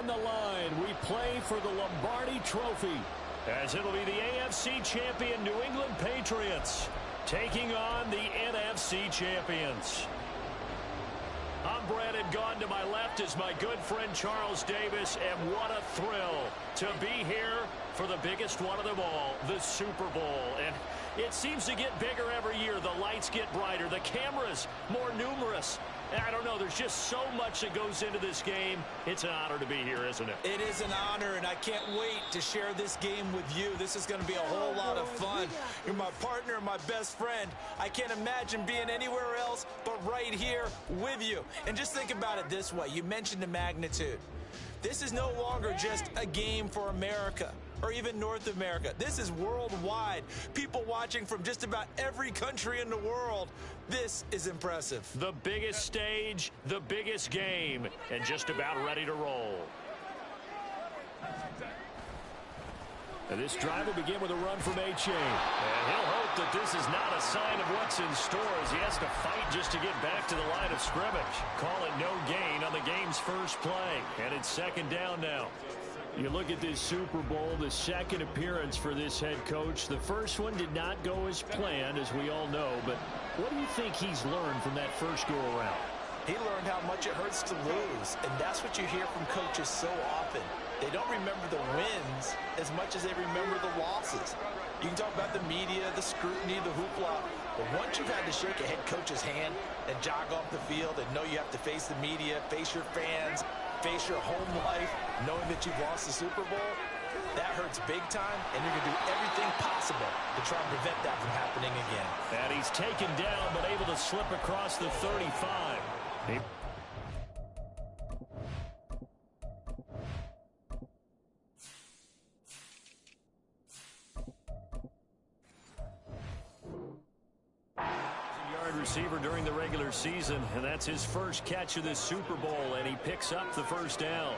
on the line. We play for the Lombardi Trophy, as it'll be the AFC champion New England Patriots taking on the NFC champions. I'm Brandon Gaudin. To my left is my good friend Charles Davis, and what a thrill to be here for the biggest one of them all, the Super Bowl. And it seems to get bigger every year. The lights get brighter, the cameras more numerous. I don't know, there's just so much that goes into this game. It's an honor to be here, isn't it? It is an honor, and I can't wait to share this game with you. This is going to be a whole lot of fun. You're my partner, my best friend. I can't imagine being anywhere else but right here with you. And just think about it this way. You mentioned the magnitude. This is no longer just a game for America or even North America. This is worldwide. People watching from just about every country in the world. This is impressive. The biggest stage, the biggest game, and just about ready to roll. And this drive will begin with a run from Achane. And he'll hope that this is not a sign of what's in store, as he has to fight just to get back to the line of scrimmage. Call it no gain on the game's first play. And it's second down now. You look at this Super Bowl, the second appearance for this head coach. The first one did not go as planned, as we all know. But what do you think he's learned from that first go-around? He learned how much it hurts to lose, and that's what you hear from coaches so often. They don't remember the wins as much as they remember the losses. You can talk about the media, the scrutiny, the hoopla, but once you've had to shake a head coach's hand and jog off the field and know you have to face the media, face your fans, face your home life, knowing that you've lost the Super Bowl, that hurts big time, and you're going to do everything possible to try and prevent that from happening again. And he's taken down, but able to slip across the 35. Receiver during the regular season, and that's his first catch of this Super Bowl, and he picks up the first down.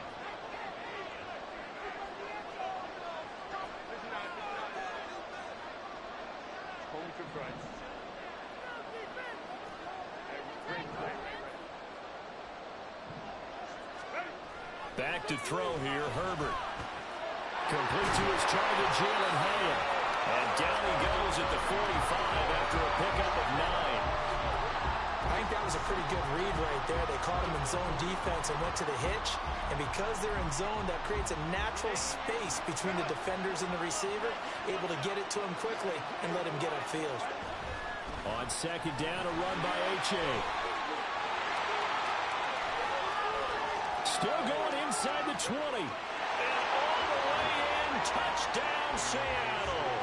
Back to throw here, Herbert. Complete to his target, Jalen Hyatt. And down he goes at the 45 after a pickup of 9. I think that was a pretty good read right there. They caught him in zone defense and went to the hitch. And because they're in zone, that creates a natural space between the defenders and the receiver, able to get it to him quickly and let him get upfield. On second down, a run by Achane. Still going inside the 20. And all the way in, touchdown Seattle.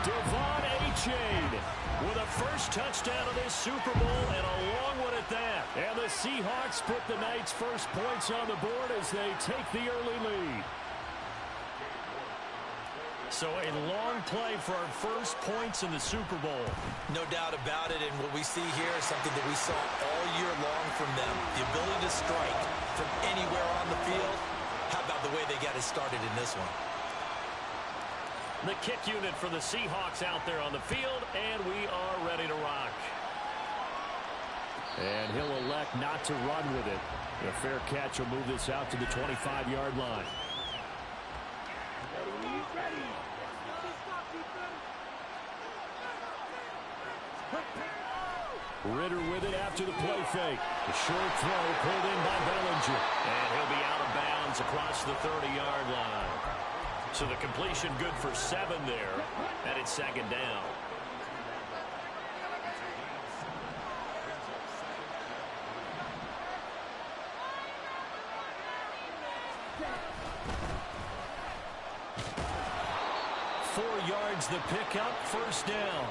Devon Achane with a first touchdown of this Super Bowl, and a long one at that. And the Seahawks put the night's first points on the board as they take the early lead. So a long play for our first points in the Super Bowl. No doubt about it, and what we see here is something that we saw all year long from them. The ability to strike from anywhere on the field. How about the way they got it started in this one? The kick unit for the Seahawks out there on the field, and we are ready to rock. And he'll elect not to run with it. A fair catch will move this out to the 25-yard line. Ritter with it after the play fake. The short throw pulled in by Bellinger. And he'll be out of bounds across the 30-yard line. So the completion good for 7 there, and it's second down. The pickup, first down.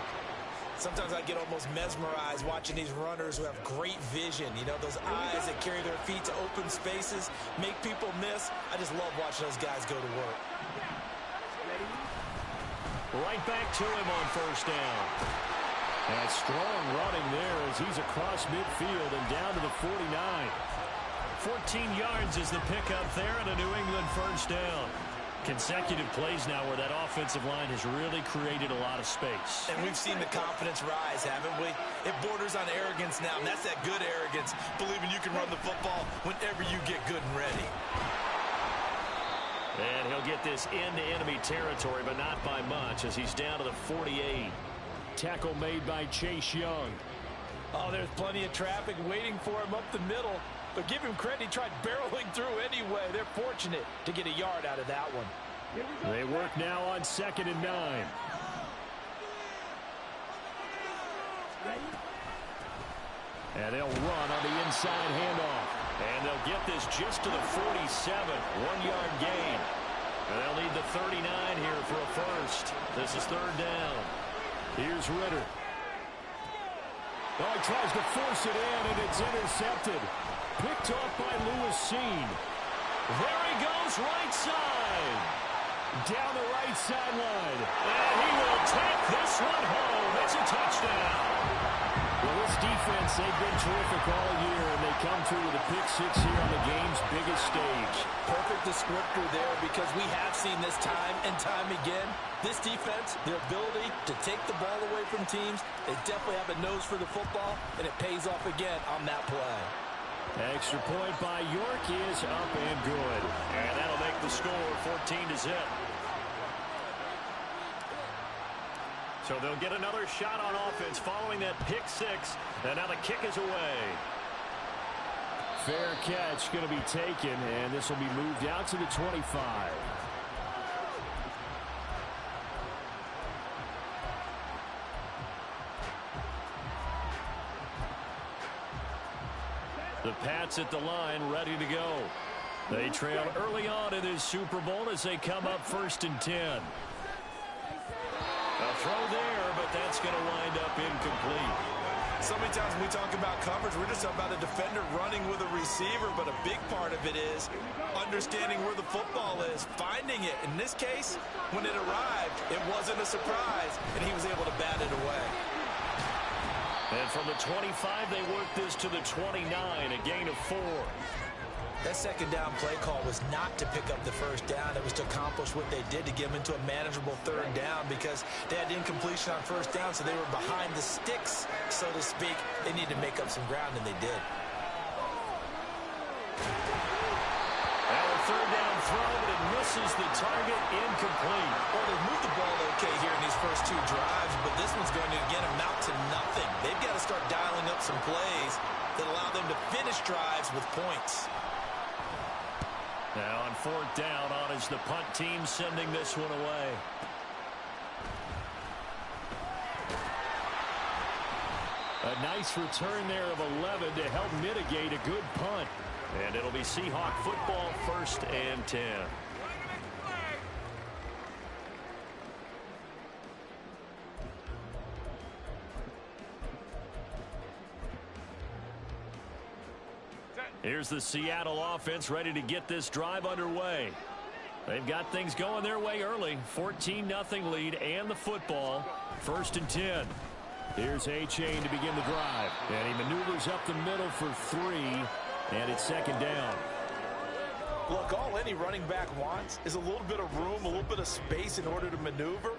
Sometimes I get almost mesmerized watching these runners who have great vision. You know, those eyes that carry their feet to open spaces, make people miss. I just love watching those guys go to work. Right back to him on first down. And strong running there as he's across midfield and down to the 49. 14 yards is the pickup there, and a New England first down. Consecutive plays now where that offensive line has really created a lot of space. And we've seen the confidence rise, haven't we? It borders on arrogance now, and that's that good arrogance, believing you can run the football whenever you get good and ready. get this into enemy territory, but not by much as he's down to the 48. Tackle made by Chase Young. Oh, there's plenty of traffic waiting for him up the middle. But give him credit, he tried barreling through anyway. They're fortunate to get a yard out of that one. They work now on 2nd and 9. And they'll run on the inside handoff. And they'll get this just to the 47. 1-yard gain. And they'll need the 39 here for a first. This is 3rd down. Here's Ritter. Oh, he tries to force it in, and it's intercepted. Picked off by Lewis Cine. There he goes, right side. Down the right sideline. And he will take this one home. It's a touchdown. Well, this defense, they've been terrific all year, and they come through with a pick six here on the game's biggest stage. Perfect descriptor there because we have seen this time and time again. This defense, their ability to take the ball away from teams, they definitely have a nose for the football, and it pays off again on that play. Extra point by York is up and good. And that'll make the score 14-0. So they'll get another shot on offense following that pick six. And now the kick is away. Fair catch going to be taken, and this will be moved out to the 25. The Pats at the line, ready to go. They trail early on in this Super Bowl as they come up 1st and 10. A throw there, but that's going to wind up incomplete. So many times when we talk about coverage, we're just talking about a defender running with a receiver, but a big part of it is understanding where the football is, finding it. In this case, when it arrived, it wasn't a surprise, and he was able to bat it away. And from the 25, they work this to the 29, a gain of 4. That 2nd down play call was not to pick up the 1st down. It was to accomplish what they did to get them into a manageable 3rd down because they had incompletion on 1st down, so they were behind the sticks, so to speak. They needed to make up some ground, and they did. Now a 3rd down throw, but it misses the target, incomplete. Well, they've moved the ball okay here in these first 2 drives, but this one's going to, again, amount to nothing. They've got to start dialing up some plays that allow them to finish drives with points. Now on 4th down, on is the punt team sending this one away. A nice return there of 11 to help mitigate a good punt. And it'll be Seahawk football, 1st and 10. Here's the Seattle offense ready to get this drive underway. They've got things going their way early. 14-0 lead and the football. 1st and 10. Here's A-Chain to begin the drive. And he maneuvers up the middle for 3. And it's 2nd down. Look, all any running back wants is a little bit of room, a little bit of space in order to maneuver.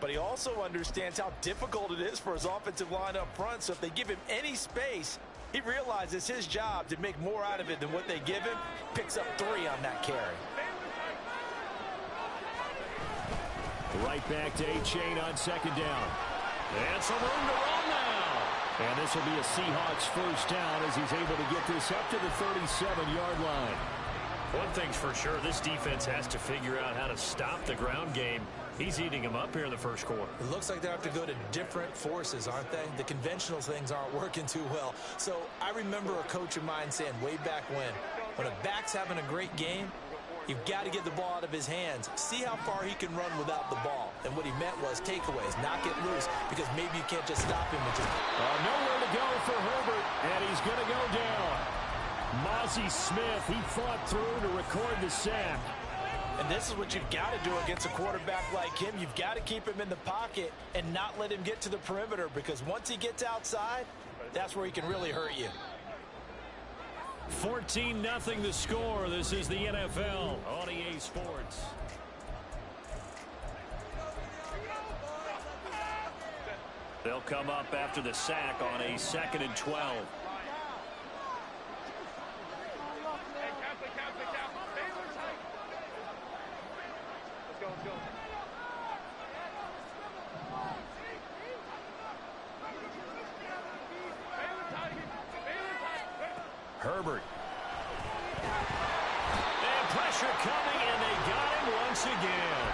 But he also understands how difficult it is for his offensive line up front. So if they give him any space, he realizes it's his job to make more out of it than what they give him. Picks up 3 on that carry. Right back to A-Chain on 2nd down. And some room to run now. And this will be a Seahawks 1st down as he's able to get this up to the 37-yard line. One thing's for sure, this defense has to figure out how to stop the ground game. He's eating them up here in the 1st quarter. It looks like they have to go to different forces, aren't they? The conventional things aren't working too well. So I remember a coach of mine saying way back when a back's having a great game, you've got to get the ball out of his hands. See how far he can run without the ball. And what he meant was takeaways, not get loose, because maybe you can't just stop him. Nowhere to go for Herbert, and he's going to go down. Mozzie Smith, he fought through to record the sack. And this is what you've got to do against a quarterback like him. You've got to keep him in the pocket and not let him get to the perimeter, because once he gets outside, that's where he can really hurt you. 14-0 the score. This is the NFL on EA Sports. They'll come up after the sack on a 2nd and 12. Herbert. And pressure coming, and they got him once again.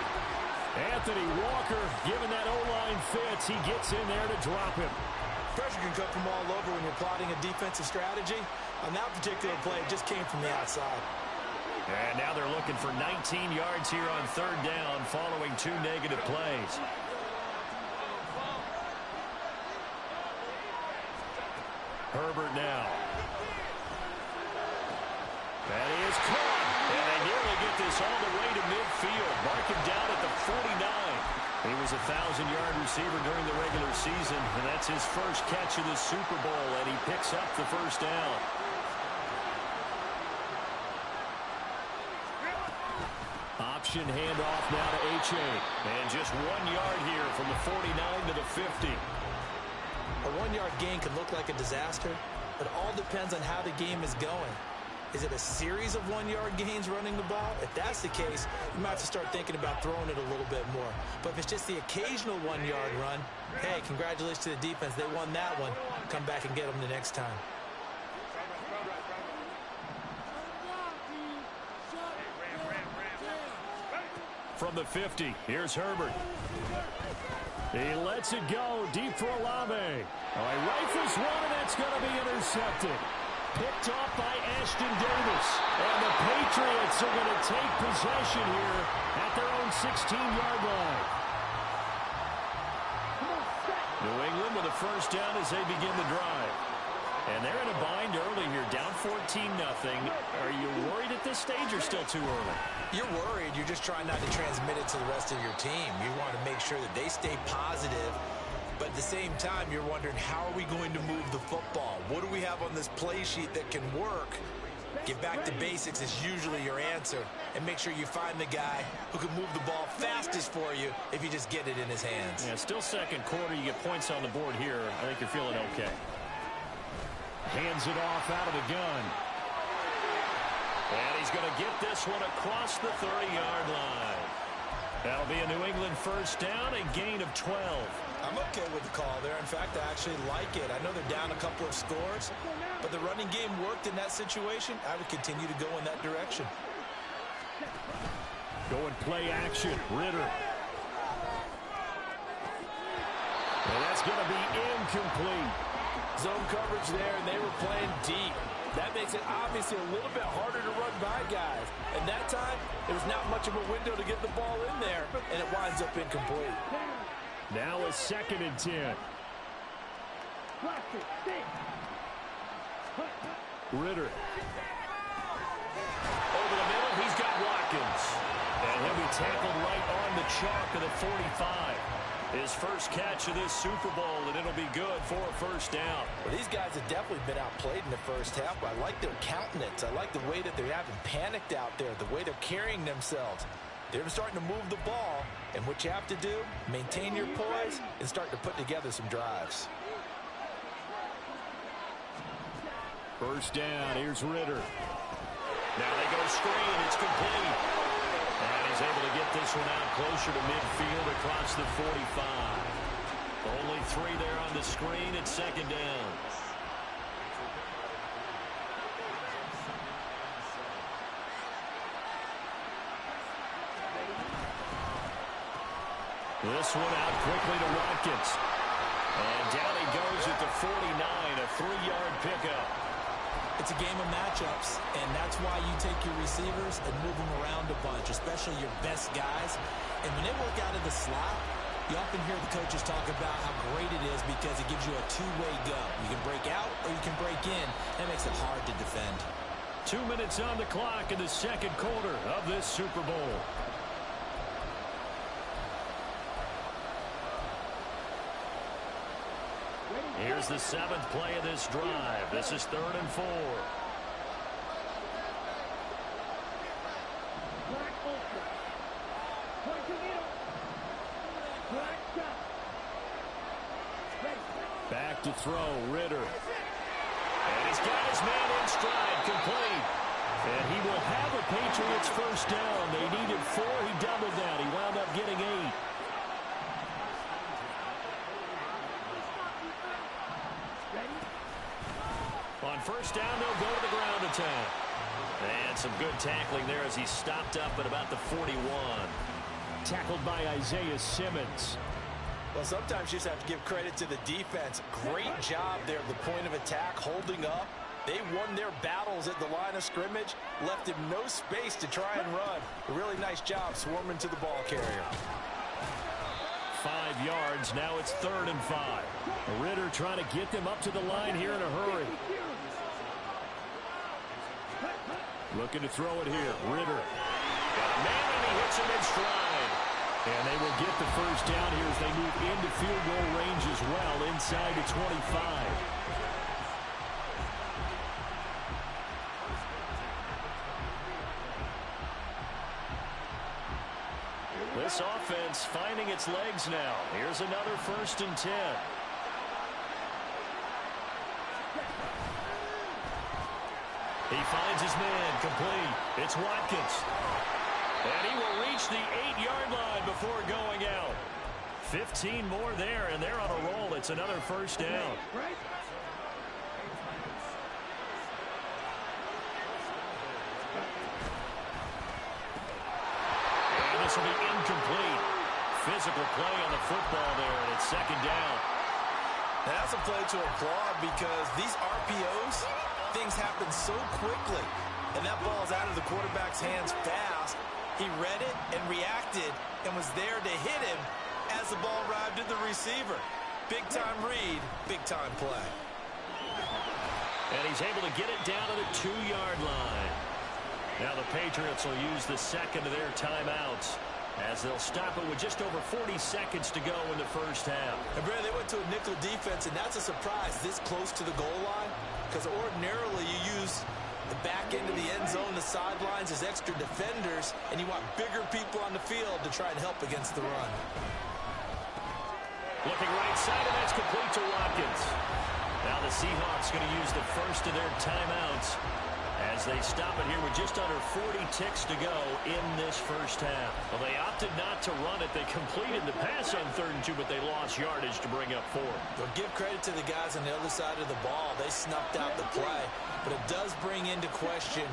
Anthony Walker, given that O-line fits, he gets in there to drop him. Pressure can come from all over when you're plotting a defensive strategy. On that particular play, it just came from the outside. And now they're looking for 19 yards here on third down following 2 negative plays. Herbert now. That is caught. And they nearly get this all the way to midfield. Mark him down at the 49. He was a 1,000-yard receiver during the regular season, and that's his first catch of the Super Bowl, and he picks up the first down. Option handoff now to H.A. And just 1 yard here from the 49 to the 50. A 1-yard gain can look like a disaster, but it all depends on how the game is going. Is it a series of 1-yard gains running the ball? If that's the case, you might have to start thinking about throwing it a little bit more. But if it's just the occasional 1-yard run, hey, congratulations to the defense. They won that one. Come back and get them the next time. From the 50, here's Herbert. He lets it go deep for Olave. He rifles one, and that's going to be intercepted. Picked off by Ashton Davis. And the Patriots are going to take possession here at their own 16-yard line. New England with a first down as they begin the drive. And they're in a bind early here, down 14-0. Are you worried at this stage or still too early? You're worried. You're just trying not to transmit it to the rest of your team. You want to make sure that they stay positive. But at the same time, you're wondering, how are we going to move the football? What do we have on this play sheet that can work? Get back to basics is usually your answer. And make sure you find the guy who can move the ball fastest for you if you just get it in his hands. Yeah, still second quarter. You get points on the board here. I think you're feeling okay. Hands it off out of the gun. And he's going to get this one across the 30-yard line. That'll be a New England first down, a gain of 12. I'm okay with the call there. In fact, I actually like it. I know they're down a couple of scores, but the running game worked in that situation. I would continue to go in that direction. Going play action, Ritter. And that's going to be incomplete. Zone coverage there, and they were playing deep. That makes it obviously a little bit harder to run by guys. And that time, there was not much of a window to get the ball in there, and it winds up incomplete. Now a 2nd and 10. Ritter. Over the middle, he's got Watkins. And he'll be tackled right on the chalk of the 45. His first catch of this Super Bowl, and it'll be good for a first down. Well, these guys have definitely been outplayed in the first half, but I like their countenance. I like the way that they haven't panicked out there, the way they're carrying themselves. They're starting to move the ball, and what you have to do, maintain your poise and start to put together some drives. First down, here's Ritter. Now they go screen, it's complete. And he's able to get this one out closer to midfield across the 45. Only 3 there on the screen at 2nd down. This one out quickly to Watkins. And down he goes at the 49, a 3-yard pickup. It's a game of matchups, and that's why you take your receivers and move them around a bunch, especially your best guys. And when they work out of the slot, you often hear the coaches talk about how great it is because it gives you a two-way go. You can break out or you can break in. That makes it hard to defend. 2 minutes on the clock in the second quarter of this Super Bowl. Here's the 7th play of this drive. This is 3rd and 4. Back to throw, Ritter. And he's got his man in stride, complete. And he will have a Patriots first down. They needed 4. He doubled that. He wound up getting 8. On first down, they'll go to the ground attack. And some good tackling there as he stopped up at about the 41. Tackled by Isaiah Simmons. Well, sometimes you just have to give credit to the defense. Great job there at the point of attack, holding up. They won their battles at the line of scrimmage, left him no space to try and run. A really nice job swarming to the ball carrier. 5 yards. Now it's 3rd and 5. Ritter trying to get them up to the line here in a hurry. Looking to throw it here. Ritter. Got a man, and he hits him in stride. And they will get the first down here as they move into field goal range as well, inside the 25. This offense finding its legs now. Here's another 1st and 10. He finds his man, complete. It's Watkins. And he will reach the 8-yard line before going out. 15 more there, and they're on a roll. It's another 1st down. And this will be incomplete. Physical play on the football there, and it's 2nd down. And that's a play to applaud because these RPOs, things happen so quickly. And that ball's out of the quarterback's hands fast. He read it and reacted and was there to hit him as the ball arrived at the receiver. Big-time read, big-time play. And he's able to get it down to the 2-yard line. Now the Patriots will use the second of their timeouts as they'll stop it with just over 40 seconds to go in the first half. And Brad, they went to a nickel defense, and that's a surprise this close to the goal line because ordinarily you use the back end of the end zone, the sidelines as extra defenders, and you want bigger people on the field to try and help against the run. Looking right side, and that's complete to Watkins. Now the Seahawks going to use the first of their timeouts as they stop it here with just under 40 ticks to go in this first half. Well, they opted not to run it. They completed the pass on 3rd and 2, but they lost yardage to bring up 4. Well, give credit to the guys on the other side of the ball. They snuffed out the play, but it does bring into question,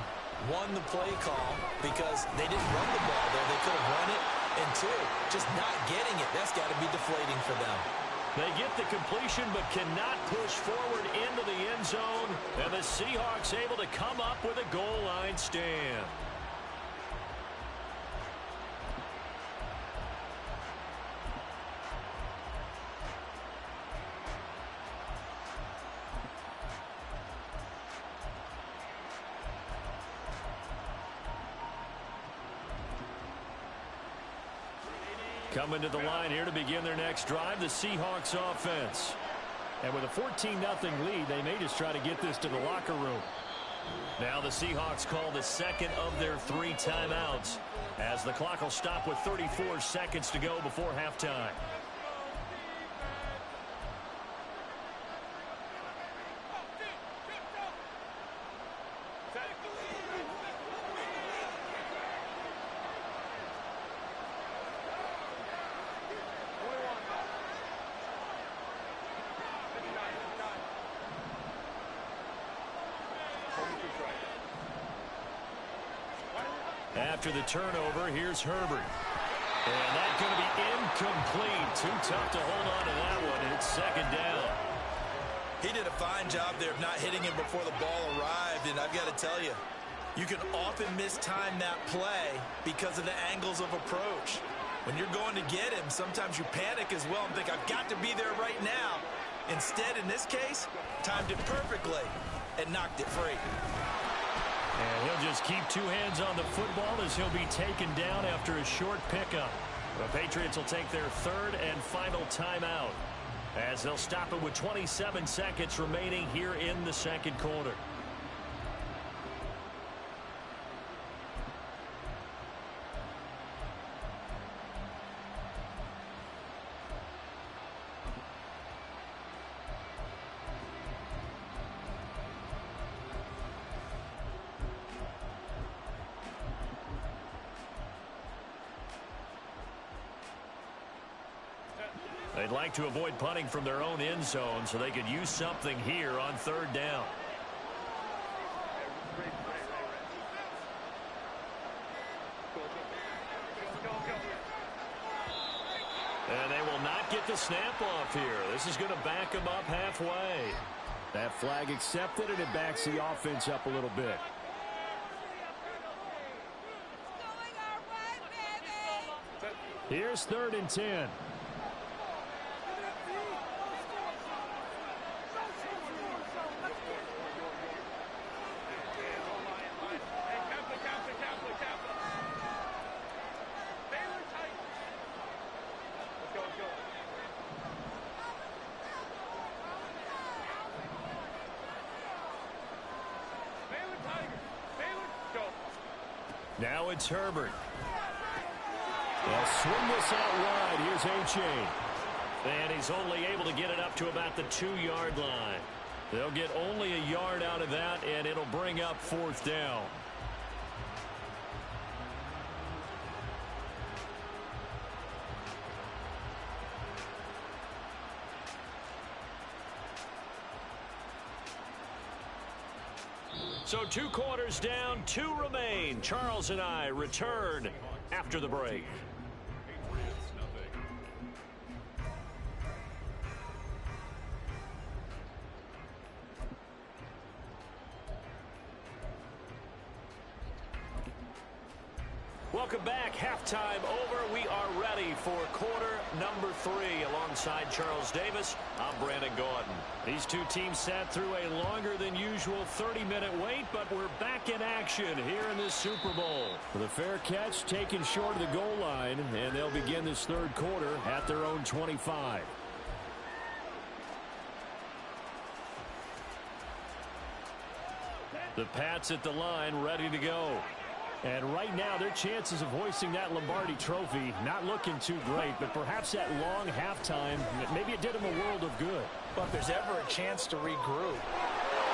1, the play call, because they didn't run the ball there. They could have run it, and 2, just not getting it. That's got to be deflating for them. They get the completion but cannot push forward into the end zone. And the Seahawks able to come up with a goal line stand. Coming to the line here to begin their next drive, the Seahawks offense. And with a 14-0 lead, they may just try to get this to the locker room. Now the Seahawks call the second of their 3 timeouts as the clock will stop with 34 seconds to go before halftime. After the turnover, here's Herbert. And that's going to be incomplete. Too tough to hold on to that one, and it's 2nd down. He did a fine job there of not hitting him before the ball arrived, and I've got to tell you, you can often mistime that play because of the angles of approach. When you're going to get him, sometimes you panic as well and think, I've got to be there right now. Instead, in this case, timed it perfectly and knocked it free. And he'll just keep 2 hands on the football as he'll be taken down after a short pickup. The Patriots will take their 3rd and final timeout as they'll stop it with 27 seconds remaining here in the 2nd quarter. They'd like to avoid punting from their own end zone so they could use something here on 3rd down. And they will not get the snap off here. This is going to back them up halfway. That flag accepted, and it backs the offense up a little bit. Here's 3rd and 10. Now it's Herbert. They'll swing this out wide. Here's A-Chain. And he's only able to get it up to about the 2-yard line. They'll get only a yard out of that, and it'll bring up 4th down. So 2 quarters down, 2 remain. Charles and I return after the break. Welcome back. Halftime over. We are ready for quarter number 3. Alongside Charles Davis, I'm Brandon Gaudin. These two teams sat through a longer than usual 30-minute wait, but we're back in action here in this Super Bowl. The fair catch taken short of the goal line, and they'll begin this 3rd quarter at their own 25. The Pats at the line, ready to go. And right now, their chances of hoisting that Lombardi trophy not looking too great, but perhaps that long halftime, maybe it did them a world of good. But if there's ever a chance to regroup,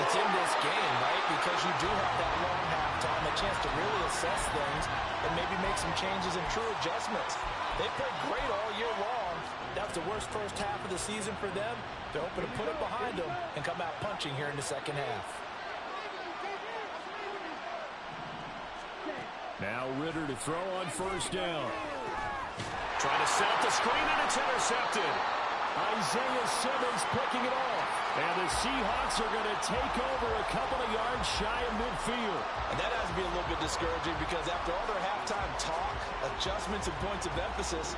it's in this game, right? Because you do have that long halftime, a chance to really assess things and maybe make some changes and true adjustments. They played great all year long. That's the worst first half of the season for them. They're hoping to put it behind them and come out punching here in the second half. Now Ridder to throw on 1st down. Trying to set up the screen, and it's intercepted. Isaiah Simmons picking it off. And the Seahawks are going to take over a couple of yards shy of midfield. And that has to be a little bit discouraging because after all their halftime talk, adjustments, and points of emphasis,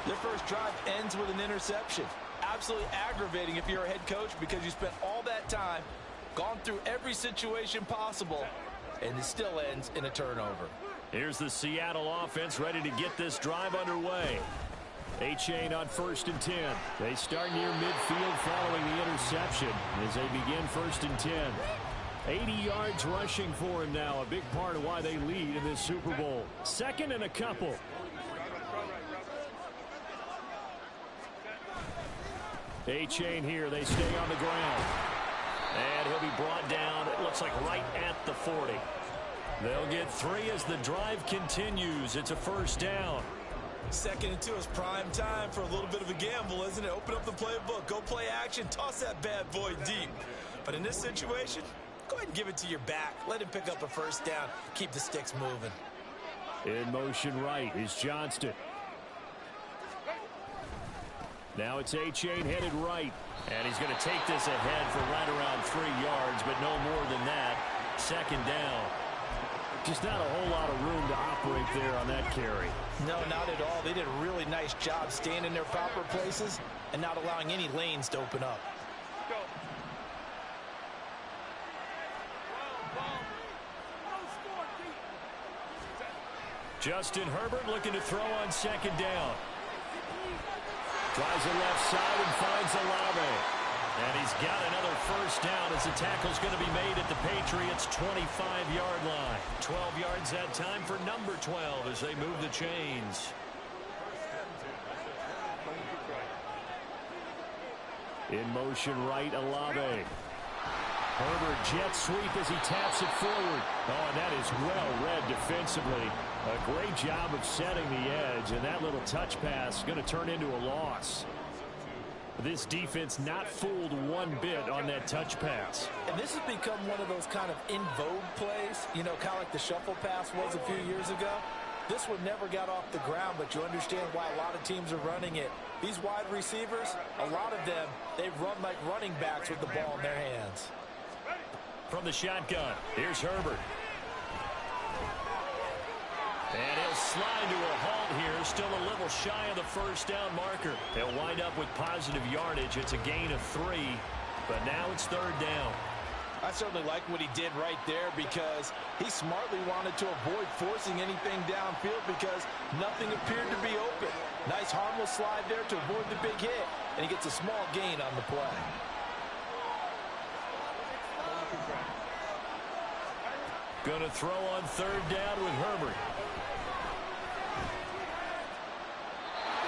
their first drive ends with an interception. Absolutely aggravating if you're a head coach because you spent all that time, gone through every situation possible, and it still ends in a turnover. Here's the Seattle offense ready to get this drive underway. A-Chain on 1st and 10. They start near midfield following the interception as they begin 1st and 10. 80 yards rushing for him now, a big part of why they lead in this Super Bowl. 2nd and a couple. A-Chain here. They stay on the ground. And he'll be brought down, it looks like right at the 40. They'll get 3 as the drive continues. It's a 1st down. 2nd and 2 is prime time for a little bit of a gamble, isn't it? Open up the playbook, go play action, toss that bad boy deep. But in this situation, go ahead and give it to your back. Let him pick up a 1st down. Keep the sticks moving. In motion right is Johnston. Now it's A-Chain headed right. And he's going to take this ahead for right around 3 yards, but no more than that. 2nd down. Just not a whole lot of room to operate there on that carry. No, not at all. They did a really nice job staying in their proper places and not allowing any lanes to open up. Justin Herbert looking to throw on 2nd down. Tries the left side and finds Olave. And he's got another 1st down as the tackle's going to be made at the Patriots' 25-yard line. 12 yards that time for number 12 as they move the chains. In motion right, Olave. Herbert jet sweep as he taps it forward. Oh, and that is well read defensively. A great job of setting the edge, and that little touch pass is going to turn into a loss. This defense not fooled one bit on that touch pass. And this has become one of those kind of in vogue plays, you know, kind of like the shuffle pass was a few years ago. This one never got off the ground, but you understand why a lot of teams are running it. These wide receivers, a lot of them, they run like running backs with the ball in their hands. From the shotgun, here's Herbert. And he'll slide to a halt here, still a little shy of the first down marker. They'll wind up with positive yardage. It's a gain of 3, but now it's third down. I certainly like what he did right there because he smartly wanted to avoid forcing anything downfield because nothing appeared to be open. Nice harmless slide there to avoid the big hit, and he gets a small gain on the play. Going to throw on third down with Herbert.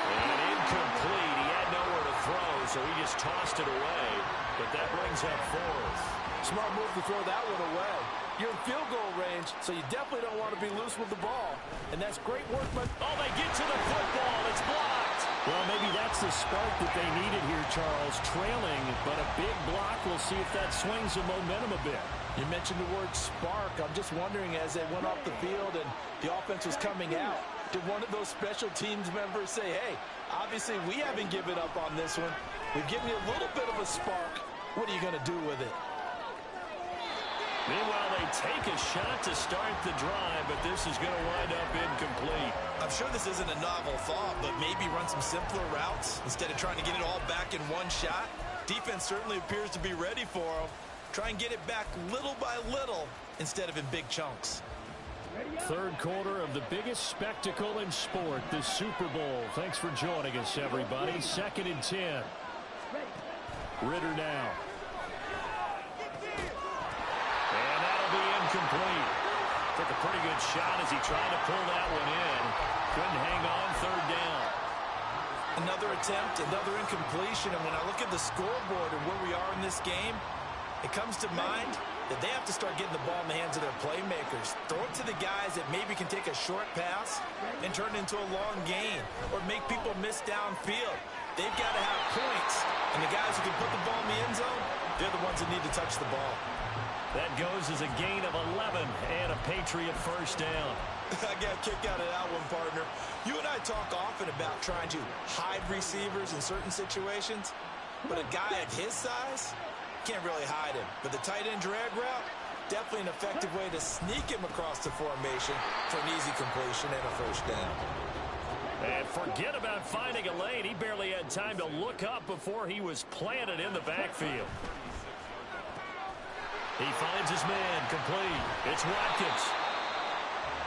And incomplete. He had nowhere to throw, so he just tossed it away. But that brings up fourth. Smart move to throw that one away. You're in field goal range, so you definitely don't want to be loose with the ball. And that's great work, but... Oh, they get to the football. It's blocked. Well, maybe that's the spark that they needed here, Charles. Trailing, but a big block. We'll see if that swings the momentum a bit. You mentioned the word spark. I'm just wondering, as they went off the field and the offense was coming out, did one of those special teams members say, hey, obviously we haven't given up on this one. We've given you a little bit of a spark. What are you going to do with it? Meanwhile, they take a shot to start the drive, but this is going to wind up incomplete. I'm sure this isn't a novel thought, but maybe run some simpler routes instead of trying to get it all back in one shot. Defense certainly appears to be ready for them. Try and get it back little by little instead of in big chunks. Third quarter of the biggest spectacle in sport, the Super Bowl. Thanks for joining us, everybody. 2nd and 10. Ridder now. And that'll be incomplete. Took a pretty good shot as he tried to pull that one in. Couldn't hang on, third down. Another attempt, another incompletion. And when I look at the scoreboard and where we are in this game, it comes to mind that they have to start getting the ball in the hands of their playmakers. Throw it to the guys that maybe can take a short pass and turn it into a long gain or make people miss downfield. They've got to have points, and the guys who can put the ball in the end zone, they're the ones that need to touch the ball. That goes as a gain of 11 and a Patriot first down. I got a kick out of that one, partner. You and I talk often about trying to hide receivers in certain situations, but a guy at his size can't really hide him. But the tight end drag route, definitely an effective way to sneak him across the formation for an easy completion and a first down. And forget about finding a lane. He barely had time to look up before he was planted in the backfield. He finds his man, complete. It's Watkins.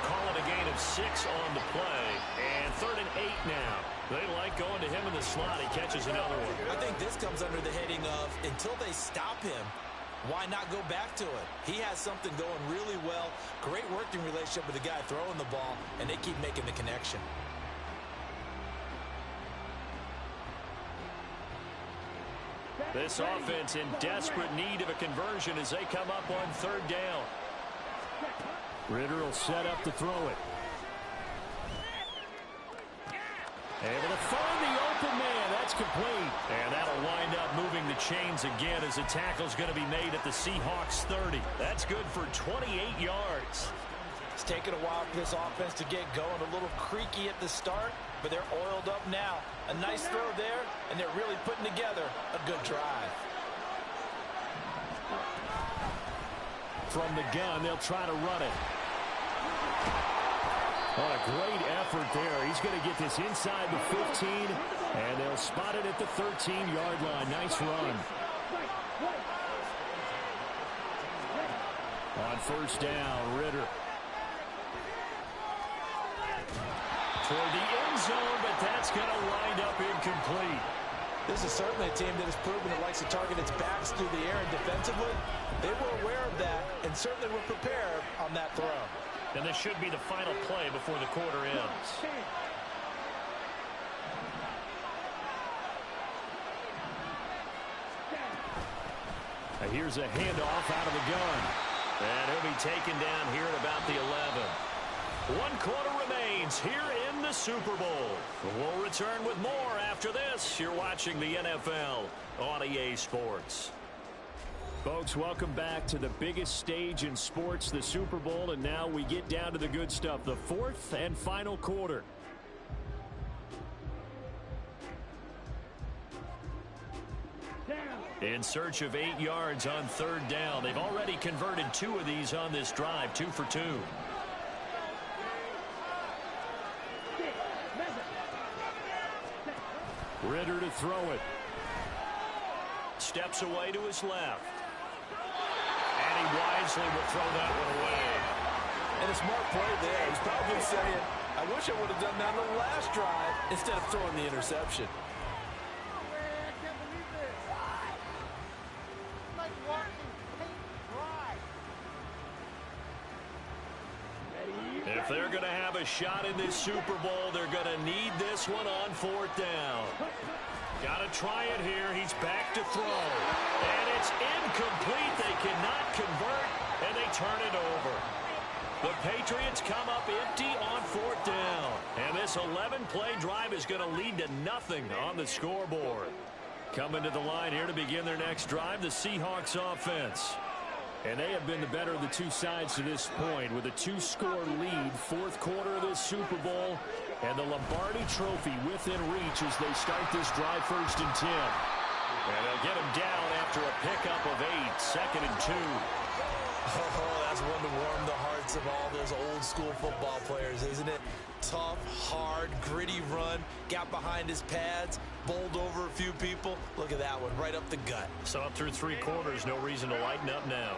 Call it a gain of 6 on the play. And 3rd and 8 now. They like going to him in the slot. He catches another one. I think this comes under the heading of, until they stop him, why not go back to it? He has something going really well. Great working relationship with the guy throwing the ball, and they keep making the connection. This offense in desperate need of a conversion as they come up on 3rd down. Ridder will set up to throw it. Able to find the open man. That's complete. And that'll wind up moving the chains again as the tackle's going to be made at the Seahawks 30. That's good for 28 yards. It's taken a while for this offense to get going. A little creaky at the start, but they're oiled up now. A nice throw there, and they're really putting together a good drive. From the gun, they'll try to run it. Oh, a great effort there. He's going to get this inside the 15, and they'll spot it at the 13-yard line. Nice run. On 1st down, Ridder. Toward the end zone, but that's going to wind up incomplete. This is certainly a team that has proven it likes to target its backs through the air and defensively. They were aware of that and certainly were prepared on that throw. And this should be the final play before the quarter ends. Now here's a handoff out of the gun. And he'll be taken down here at about the 11. 1 quarter remains here in the Super Bowl. We'll return with more after this. You're watching the NFL on EA Sports. Folks, welcome back to the biggest stage in sports, the Super Bowl, and now we get down to the good stuff, the fourth and final quarter. In search of 8 yards on third down. They've already converted 2 of these on this drive, 2 for 2. Ritter to throw it. Steps away to his left. And he wisely will throw that one away. And a smart play there. He's probably saying, I wish I would have done that on the last drive instead of throwing the interception. If they're going to have a shot in this Super Bowl, they're going to need this one on fourth down. Got to try it here. He's back to throw. And it's incomplete. They cannot convert, and they turn it over. The Patriots come up empty on fourth down. And this 11-play drive is going to lead to nothing on the scoreboard. Coming to the line here to begin their next drive, the Seahawks offense. And they have been the better of the two sides to this point with a 2-score lead, fourth quarter of this Super Bowl, and the Lombardi Trophy within reach as they start this drive, 1st and 10. And they'll get him down after a pickup of 8, 2nd and 2. Oh, that's one to warm the hearts of all those old-school football players, isn't it? Tough, hard, gritty run, got behind his pads, bowled over a few people. Look at that one, right up the gut. So up through 3 quarters, no reason to lighten up now.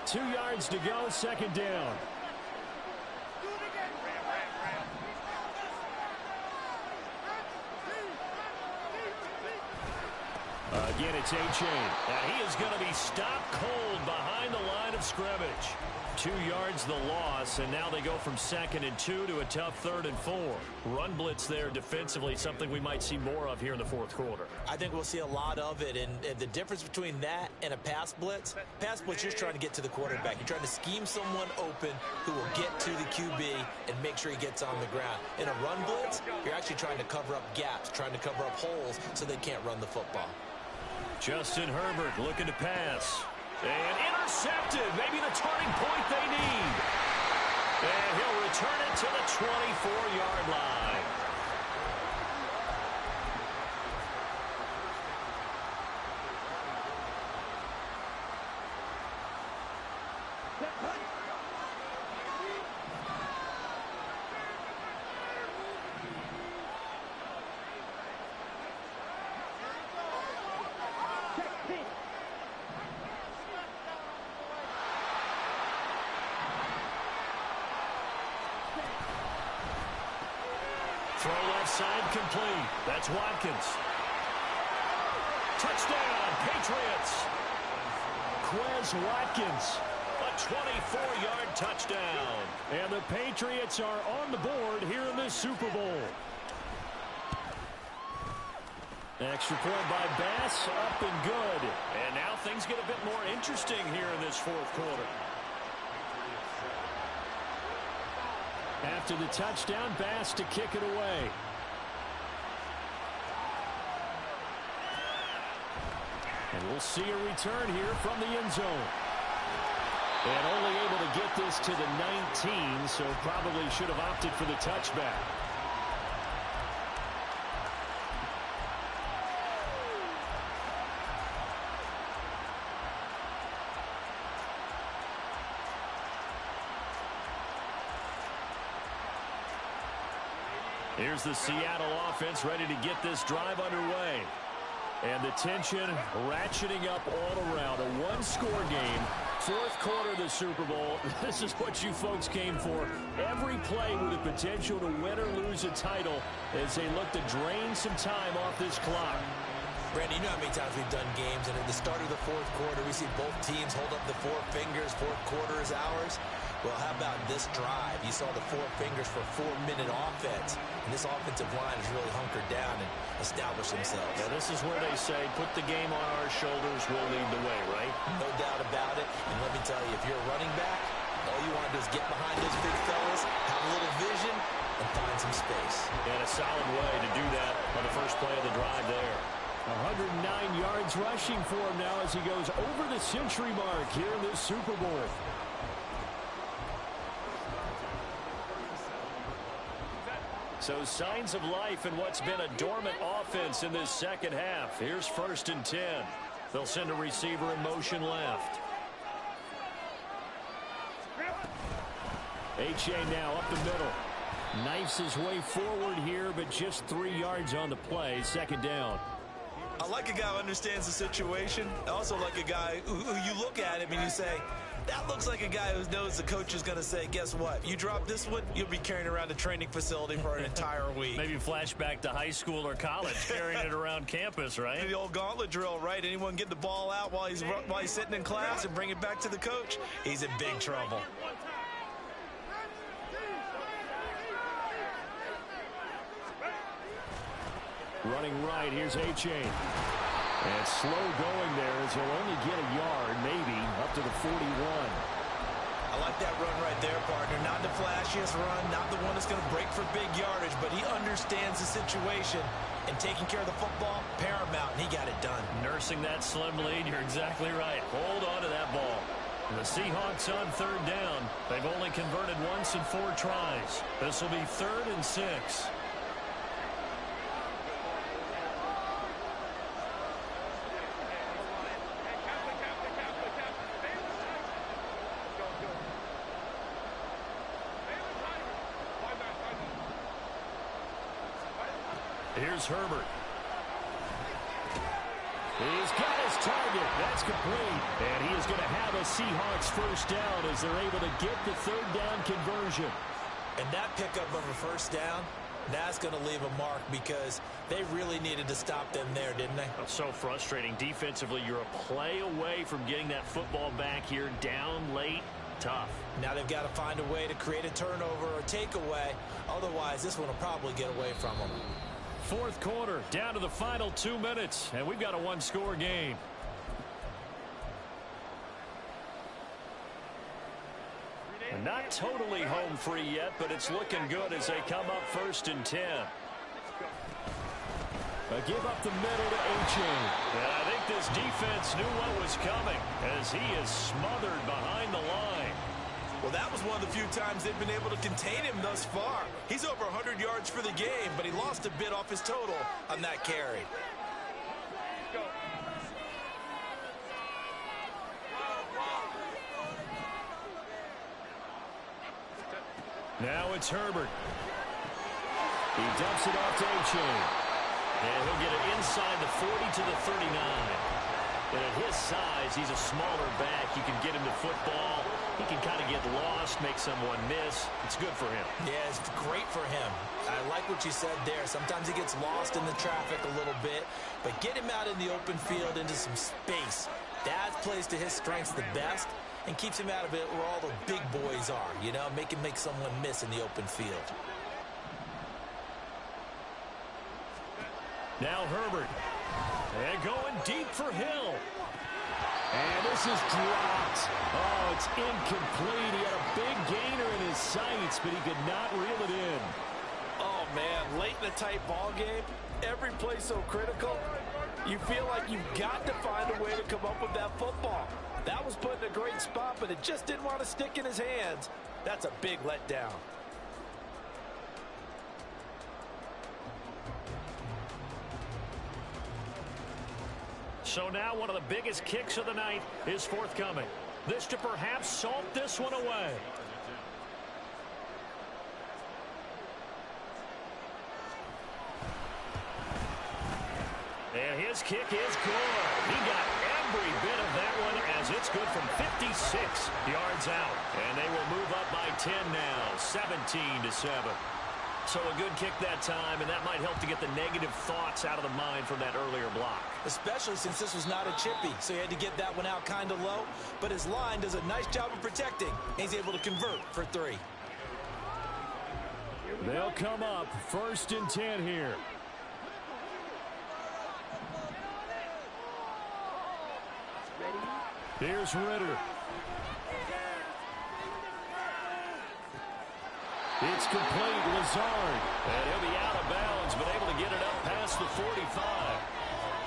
2 yards to go, 2nd down. Again, it's A-Chain. And he is going to be stopped cold behind the line of scrimmage. 2 yards the loss, and now they go from 2nd and 2 to a tough 3rd and 4. Run blitz there defensively, something we might see more of here in the fourth quarter. I think we'll see a lot of it, and the difference between that and a pass blitz, you're just trying to get to the quarterback. You're trying to scheme someone open who will get to the QB and make sure he gets on the ground. In a run blitz, you're actually trying to cover up gaps, trying to cover up holes so they can't run the football. Justin Herbert looking to pass. And intercepted. Maybe the turning point they need. And he'll return it to the 24-yard line. Throw left side complete. That's Watkins. Touchdown, Patriots. Quez Watkins. A 24-yard touchdown. And the Patriots are on the board here in this Super Bowl. Extra point by Bass, up and good. And now things get a bit more interesting here in this fourth quarter. After the touchdown, Bass to kick it away. And we'll see a return here from the end zone. And only able to get this to the 19, so probably should have opted for the touchback. Here's the Seattle offense ready to get this drive underway. And the tension ratcheting up all around. A one-score game. Fourth quarter of the Super Bowl. This is what you folks came for. Every play with the potential to win or lose a title as they look to drain some time off this clock. Brandon, you know how many times we've done games, and at the start of the fourth quarter, we see both teams hold up the 4 fingers. Fourth quarter is ours. Well, how about this drive? You saw the 4 fingers for 4-minute offense, and this offensive line has really hunkered down and established themselves. Now, this is where they say, put the game on our shoulders, we'll lead the way, right? No doubt about it. And let me tell you, if you're a running back, all you want to do is get behind those big fellas, have a little vision, and find some space. And a solid way to do that on the first play of the drive there. 109 yards rushing for him now as he goes over the century mark here in this Super Bowl. So signs of life in what's been a dormant offense in this second half. Here's 1st and 10. They'll send a receiver in motion left. H.A. now up the middle. Knifes his way forward here, but just 3 yards on the play. 2nd down. I like a guy who understands the situation. I also like a guy who you look at him and you say, that looks like a guy who knows the coach is going to say, guess what? You drop this one, you'll be carrying around a training facility for an entire week. Maybe flashback to high school or college, carrying it around campus, right? The old gauntlet drill, right? Anyone get the ball out while he's sitting in class and bring it back to the coach? He's in big trouble. Running right, here's H.A. And slow going there as he'll only get a yard, maybe, up to the 41. I like that run right there, partner. Not the flashiest run, not the one that's going to break for big yardage, but he understands the situation, and taking care of the football, paramount, and he got it done. Nursing that slim lead, you're exactly right. Hold on to that ball. The Seahawks on 3rd down. They've only converted once in 4 tries. This will be 3rd and 6. Here's Herbert. He's got his target. That's complete. And he is going to have a Seahawks 1st down as they're able to get the 3rd down conversion. And that pickup of a 1st down, that's going to leave a mark because they really needed to stop them there, didn't they? That's so frustrating. Defensively, you're a play away from getting that football back here down late. Tough. Now they've got to find a way to create a turnover or takeaway. Otherwise, this one will probably get away from them. 4th quarter, down to the final 2 minutes, and we've got a 1-score game. And not totally home free yet, but it's looking good as they come up 1st and 10. A give up the middle to H.A. And I think this defense knew what was coming as he is smothered behind the line. Well, that was one of the few times they've been able to contain him thus far. He's over 100 yards for the game, but he lost a bit off his total on that carry. Now it's Herbert. He dumps it off to H.A. And he'll get it inside the 40 to the 39. And at his size, he's a smaller back. You can get him the football. He can kind of get lost, make someone miss. It's good for him. Yeah, it's great for him. I like what you said there. Sometimes he gets lost in the traffic a little bit, but get him out in the open field into some space. That plays to his strengths the best and keeps him out of it where all the big boys are, you know, make him make someone miss in the open field. Now Herbert. And going deep for Hill. And this is dropped. Oh, it's incomplete. He had a big gainer in his sights, but he could not reel it in. Oh, man, late in a tight ball game, every play so critical, you feel like you've got to find a way to come up with that football. That was put in a great spot, but it just didn't want to stick in his hands. That's a big letdown. So now one of the biggest kicks of the night is forthcoming. This to perhaps salt this one away. And his kick is good. He got every bit of that one as it's good from 56 yards out. And they will move up by 10 now, 17-7. So a good kick that time, and that might help to get the negative thoughts out of the mind from that earlier block. Especially since this was not a chippy, so he had to get that one out kind of low. But his line does a nice job of protecting. He's able to convert for 3. They'll come up 1st and 10 here. Here's Ritter. It's complete. Lazard. And he'll be out of bounds, but able to get it up past the 45.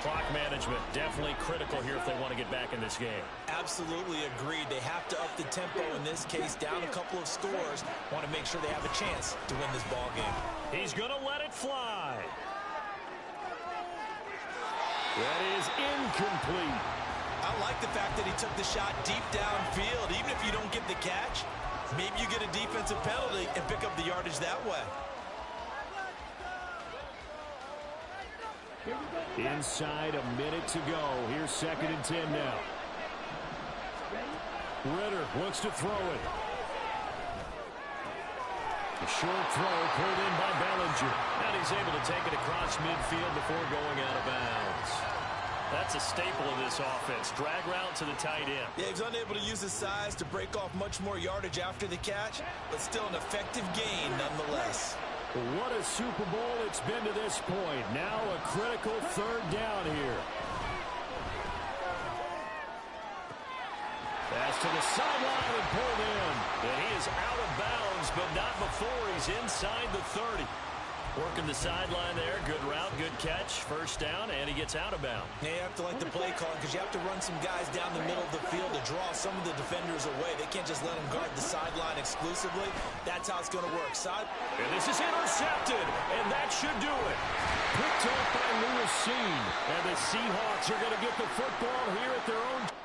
Clock management, definitely critical here if they want to get back in this game. Absolutely agreed. They have to up the tempo in this case, down a couple of scores. Want to make sure they have a chance to win this ball game. He's going to let it fly. That is incomplete. I like the fact that he took the shot deep downfield. Even if you don't get the catch, maybe you get a defensive penalty and pick up the yardage that way. Inside a minute to go. Here's 2nd and 10 now. Ritter looks to throw it. A short throw pulled in by Bellinger. And he's able to take it across midfield before going out of bounds. That's a staple of this offense. Drag route to the tight end. Yeah, he's unable to use his size to break off much more yardage after the catch, but still an effective gain nonetheless. What a Super Bowl it's been to this point. Now a critical 3rd down here. Pass to the sideline and pulled in. And he is out of bounds, but not before he's inside the 30. Working the sideline there. Good route, good catch. 1st down, and he gets out of bounds. Yeah, you have to like the play calling because you have to run some guys down the middle of the field to draw some of the defenders away. They can't just let them guard the sideline exclusively. That's how it's going to work. And this is intercepted, and that should do it. Picked up by Lewis Cine. And the Seahawks are going to get the football here at their own.